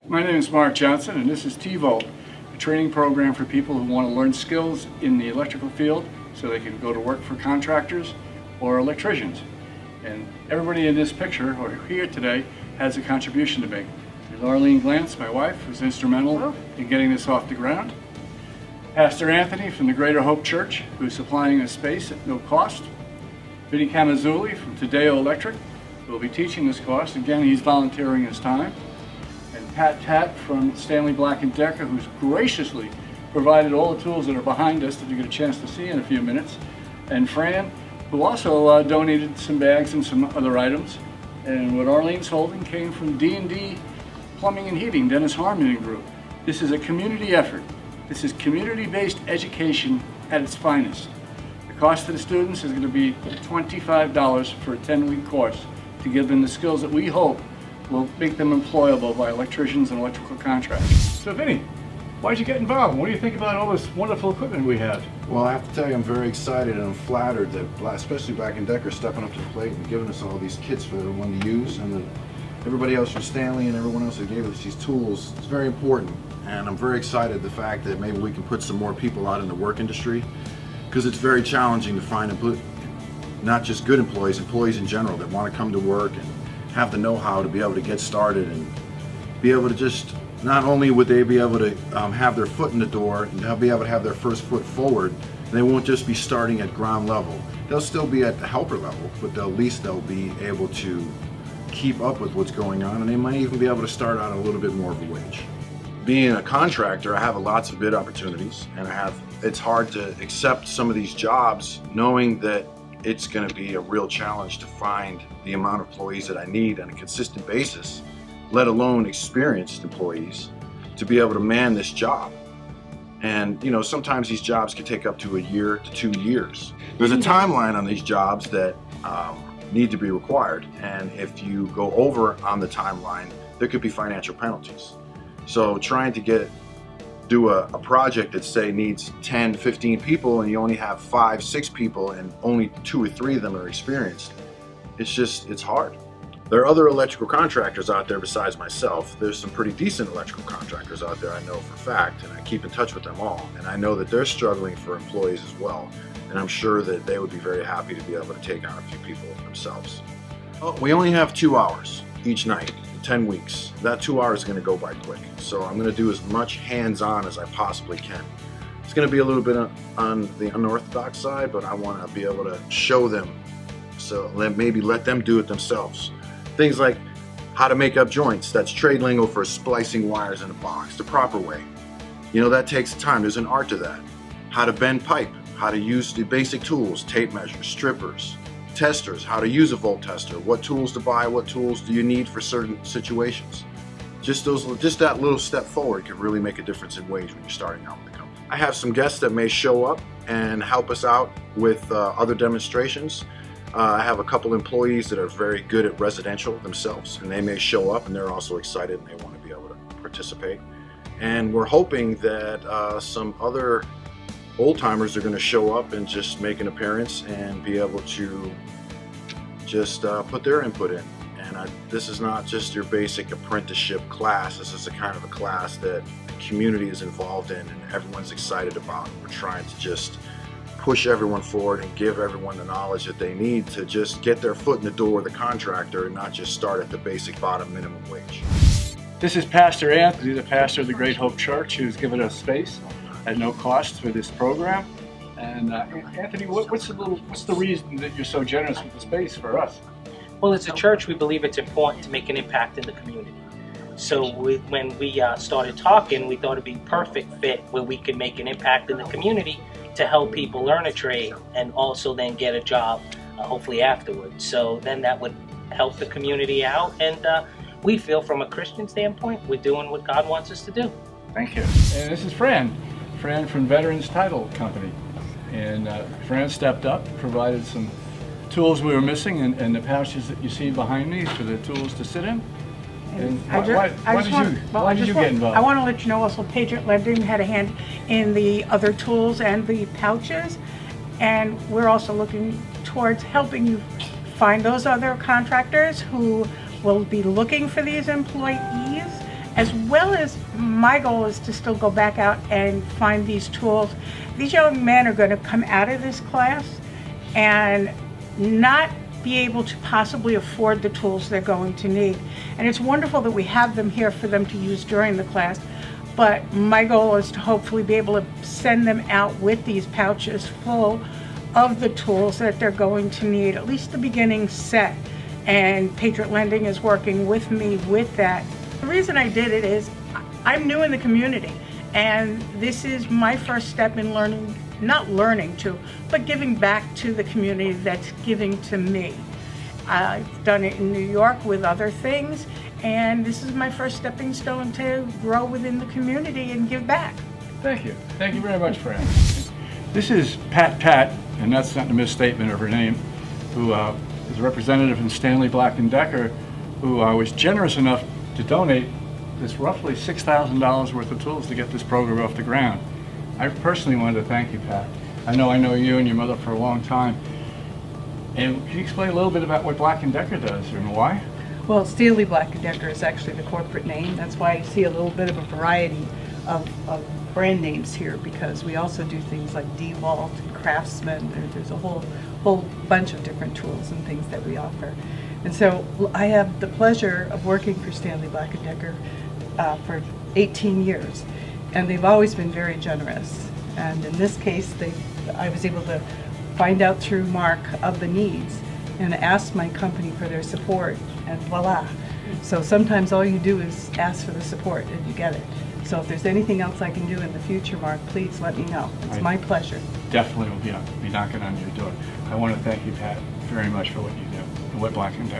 My name is Mark Johnson, and this is T-Volt, a training program for people who want to learn skills in the electrical field so they can go to work for contractors or electricians. And everybody in this picture, or here today, has a contribution to make. There's Arlene Glantz, my wife, who's instrumental in getting this off the ground. Pastor Anthony from the Greater Hope Church, who's supplying a space at no cost. Vinnie Camenzuli from Tadeo Electric, who will be teaching this course. Again, he's volunteering his time. And Pat Patt from Stanley Black & Decker, who's graciously provided all the tools that are behind us that you get a chance to see in a few minutes. And Fran, who also donated some bags and some other items. And what Arlene's holding came from D&D Plumbing and Heating, Dennis Harmon and Group. This is a community effort. This is community-based education at its finest. The cost to the students is going to be $25 for a 10-week course to give them the skills that we hope will make them employable by electricians and electrical contractors. So Vinnie, why'd you get involved? What do you think about all this wonderful equipment we have? Well, I have to tell you, I'm very excited and I'm flattered that, especially Black & Decker, stepping up to the plate and giving us all these kits for everyone to use, and everybody else from Stanley and everyone else that gave us these tools. It's very important, and I'm very excited the fact that maybe we can put some more people out in the work industry, because it's very challenging to find not just good employees in general that want to come to work and have the know-how to be able to get started and be able to just, not only would they be able to have their foot in the door and be able to have their first foot forward, they won't just be starting at ground level. They'll still be at the helper level, but at least they'll be able to keep up with what's going on, and they might even be able to start out a little bit more of a wage. Being a contractor, I have lots of bid opportunities, and it's hard to accept some of these jobs knowing that it's going to be a real challenge to find the amount of employees that I need on a consistent basis, let alone experienced employees, to be able to man this job. And you know, sometimes these jobs can take up to a year to 2 years. There's a timeline on these jobs that need to be required, and if you go over on the timeline, there could be financial penalties. So trying to do a project that say needs 10, 15 people and you only have 5, 6 people and only 2 or 3 of them are experienced, it's hard. There are other electrical contractors out there besides myself. There's some pretty decent electrical contractors out there, I know for a fact, and I keep in touch with them all. And I know that they're struggling for employees as well. And I'm sure that they would be very happy to be able to take on a few people themselves. We only have 2 hours each night, 10 weeks. That 2 hours is going to go by quick. So I'm going to do as much hands-on as I possibly can. It's going to be a little bit on the unorthodox side, but I want to be able to show them, so maybe let them do it themselves. Things like how to make up joints. That's trade lingo for splicing wires in a box the proper way. You know, that takes time. There's an art to that. How to bend pipe, how to use the basic tools, tape measures, strippers, testers, how to use a volt tester, what tools to buy, what tools do you need for certain situations. Just that little step forward could really make a difference in wage when you're starting out with the company. I have some guests that may show up and help us out with other demonstrations. I have a couple employees that are very good at residential themselves, and they may show up and they're also excited and they want to be able to participate. And we're hoping that some other old-timers are going to show up and just make an appearance and be able to just put their input in. And this is not just your basic apprenticeship class. This is a kind of a class that the community is involved in and everyone's excited about. We're trying to just push everyone forward and give everyone the knowledge that they need to just get their foot in the door with the contractor and not just start at the basic bottom minimum wage. This is Pastor Anthony, the pastor of the Great Hope Church, who's given us space at no cost for this program. And Anthony, what's the reason that you're so generous with the space for us? Well, as a church, we believe it's important to make an impact in the community. So when we started talking, we thought it'd be a perfect fit where we could make an impact in the community to help people learn a trade and also then get a job, hopefully afterwards. So then that would help the community out, and we feel from a Christian standpoint, we're doing what God wants us to do. Thank you. And this is Fran from Veterans Title Company. And Fran stepped up, provided some tools we were missing, and the pouches that you see behind me for the tools to sit in. And why did you get involved? I want to let you know also Patriot Lending had a hand in the other tools and the pouches, and we're also looking towards helping you find those other contractors who will be looking for these employees as well as my goal is to still go back out and find these tools. These young men are going to come out of this class and not be able to possibly afford the tools they're going to need. And it's wonderful that we have them here for them to use during the class, but my goal is to hopefully be able to send them out with these pouches full of the tools that they're going to need, at least the beginning set. And Patriot Lending is working with me with that. The reason I did it is I'm new in the community, and this is my first step in learning, not learning to, but giving back to the community that's giving to me. I've done it in New York with other things, and this is my first stepping stone to grow within the community and give back. Thank you. Thank you very much, Fran. This is Pat Patt, and that's not a misstatement of her name, who is a representative in Stanley Black & Decker, who was generous enough to donate this roughly $6,000 worth of tools to get this program off the ground. I personally wanted to thank you, Pat. I know you and your mother for a long time. And can you explain a little bit about what Black & Decker does and why? Well, Stanley Black & Decker is actually the corporate name. That's why you see a little bit of a variety of brand names here, because we also do things like DeWalt and Craftsman. There's a whole bunch of different tools and things that we offer. And so I have the pleasure of working for Stanley Black & Decker for 18 years. And they've always been very generous. And in this case, I was able to find out through Mark of the needs and ask my company for their support, and voila. So sometimes all you do is ask for the support and you get it. So if there's anything else I can do in the future, Mark, please let me know. It's my pleasure. Definitely will be knocking on your door. I want to thank you, Pat, very much for what you do and what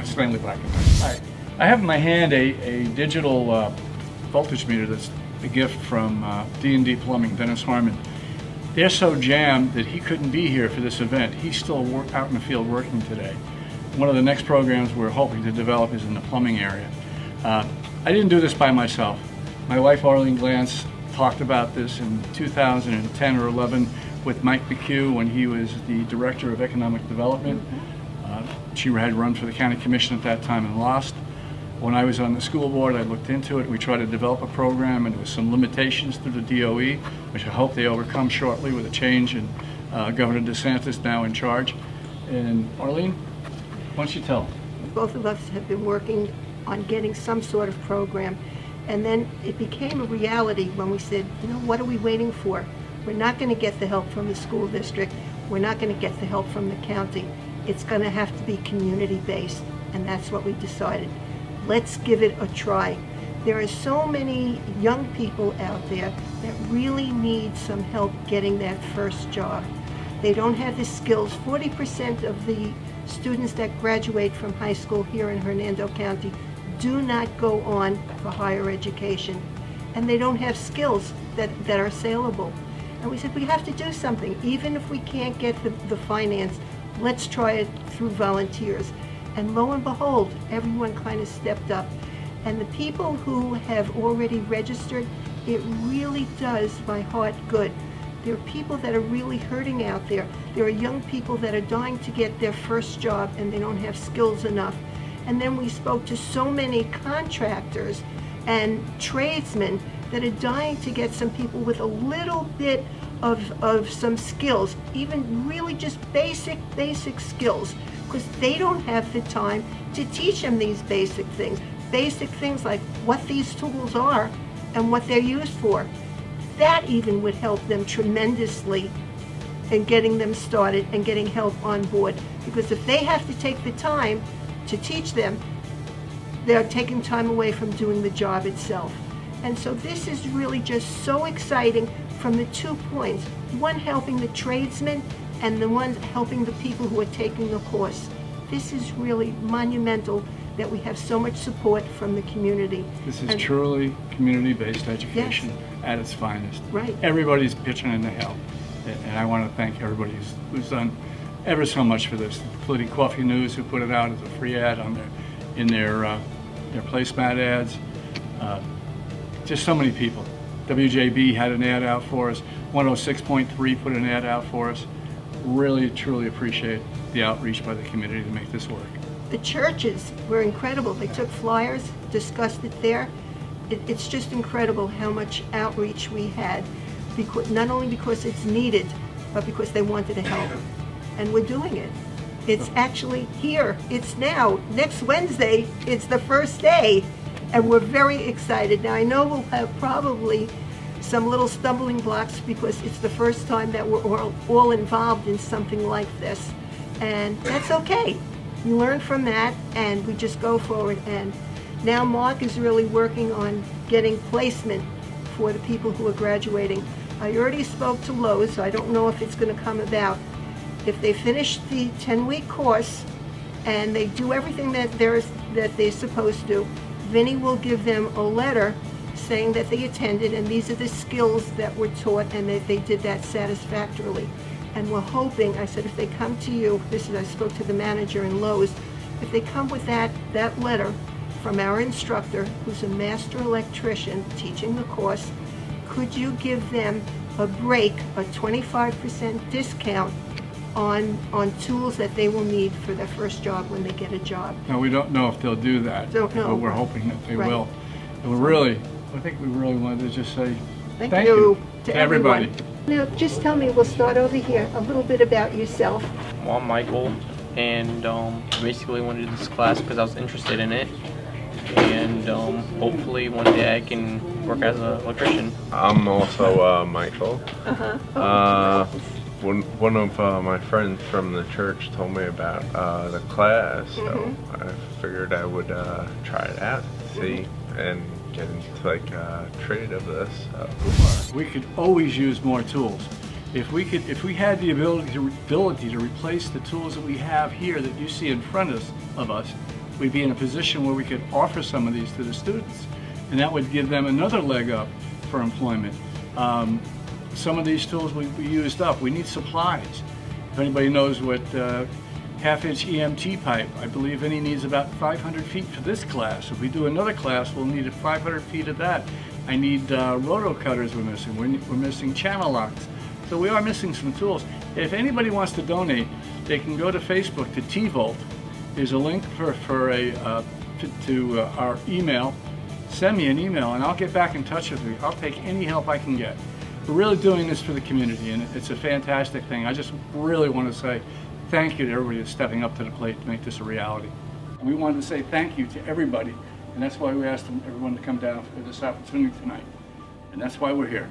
Stanley Black & Decker. All right. I have in my hand a digital voltage meter that's a gift from D&D Plumbing, Dennis Harmon. They're so jammed that he couldn't be here for this event. He's still out in the field working today. One of the next programs we're hoping to develop is in the plumbing area. I didn't do this by myself. My wife, Arlene Glantz, talked about this in 2010 or 11 with Mike McHugh when he was the Director of Economic Development. She had run for the County Commission at that time and lost. When I was on the school board, I looked into it. We tried to develop a program, and there was some limitations through the DOE, which I hope they overcome shortly with a change in Governor DeSantis now in charge. And Arlene, why don't you tell them? Both of us have been working on getting some sort of program, and then it became a reality when we said, what are we waiting for? We're not going to get the help from the school district. We're not going to get the help from the county. It's going to have to be community-based, and that's what we decided. Let's give it a try. There are so many young people out there that really need some help getting that first job. They don't have the skills. 40% of the students that graduate from high school here in Hernando County do not go on for higher education, and they don't have skills that are saleable. And we said we have to do something. Even if we can't get the finance, let's try it through volunteers. And lo and behold, everyone kind of stepped up. And the people who have already registered, it really does my heart good. There are people that are really hurting out there. There are young people that are dying to get their first job and they don't have skills enough. And then we spoke to so many contractors and tradesmen that are dying to get some people with a little bit of some skills, even really just basic skills, because they don't have the time to teach them these basic things. Basic things like what these tools are and what they're used for. That even would help them tremendously in getting them started and getting help on board. Because if they have to take the time to teach them, they're taking time away from doing the job itself. And so this is really just so exciting from the 2 points. One helping the tradesmen and the one helping the people who are taking the course. This is really monumental that we have so much support from the community. This is truly community-based education at its finest. Right. Everybody's pitching in to help. And I want to thank everybody who's done ever so much for this, including Coffee News, who put it out as a free ad on in their placemat ads. Just so many people. WJB had an ad out for us. 106.3 put an ad out for us. Really, truly appreciate the outreach by the community to make this work. The churches were incredible. They took flyers, discussed it there, it's just incredible how much outreach we had, because, not only because it's needed, but because they wanted to help. And we're doing it. It's actually here. It's now. Next Wednesday, it's the first day, and we're very excited. Now, I know we'll have probably some little stumbling blocks because it's the first time that we're all involved in something like this. And that's okay. We learn from that, and we just go forward. And now Mark is really working on getting placement for the people who are graduating. I already spoke to Lowe's, so I don't know if it's going to come about. If they finish the 10-week course and they do everything that they're supposed to, Vinnie will give them a letter saying that they attended and these are the skills that were taught and that they did that satisfactorily. And we're hoping, I said, if they come to you, I spoke to the manager in Lowe's, if they come with that letter from our instructor, who's a master electrician teaching the course, could you give them a break, a 25% discount on tools that they will need for their first job when they get a job? Now, we don't know if they'll do that, Don't know. but we're hoping that they Right. will. And I think we really wanted to just say Thank you to everybody. Now, just tell me, we'll start over here, a little bit about yourself. Well, I'm Michael, and basically wanted to do this class because I was interested in it, and hopefully one day I can work as an electrician. I'm also Michael. One of my friends from the church told me about the class, so I figured I would try it out, see, and get into like a trade of this. So. We could always use more tools. If we had the ability to replace the tools that we have here that you see in front of us, we'd be in a position where we could offer some of these to the students, and that would give them another leg up for employment. Some of these tools we used up. We need supplies. If anybody knows what half-inch EMT pipe, I believe Vinnie needs about 500 feet for this class. If we do another class, we'll need 500 feet of that. I need roto cutters we're missing. We're missing channel locks. So we are missing some tools. If anybody wants to donate, they can go to Facebook to T-Volt. There's a link to our email. Send me an email and I'll get back in touch with you. I'll take any help I can get. We're really doing this for the community, and it's a fantastic thing. I just really want to say thank you to everybody that's stepping up to the plate to make this a reality. And we wanted to say thank you to everybody, and that's why we asked everyone to come down for this opportunity tonight. And that's why we're here.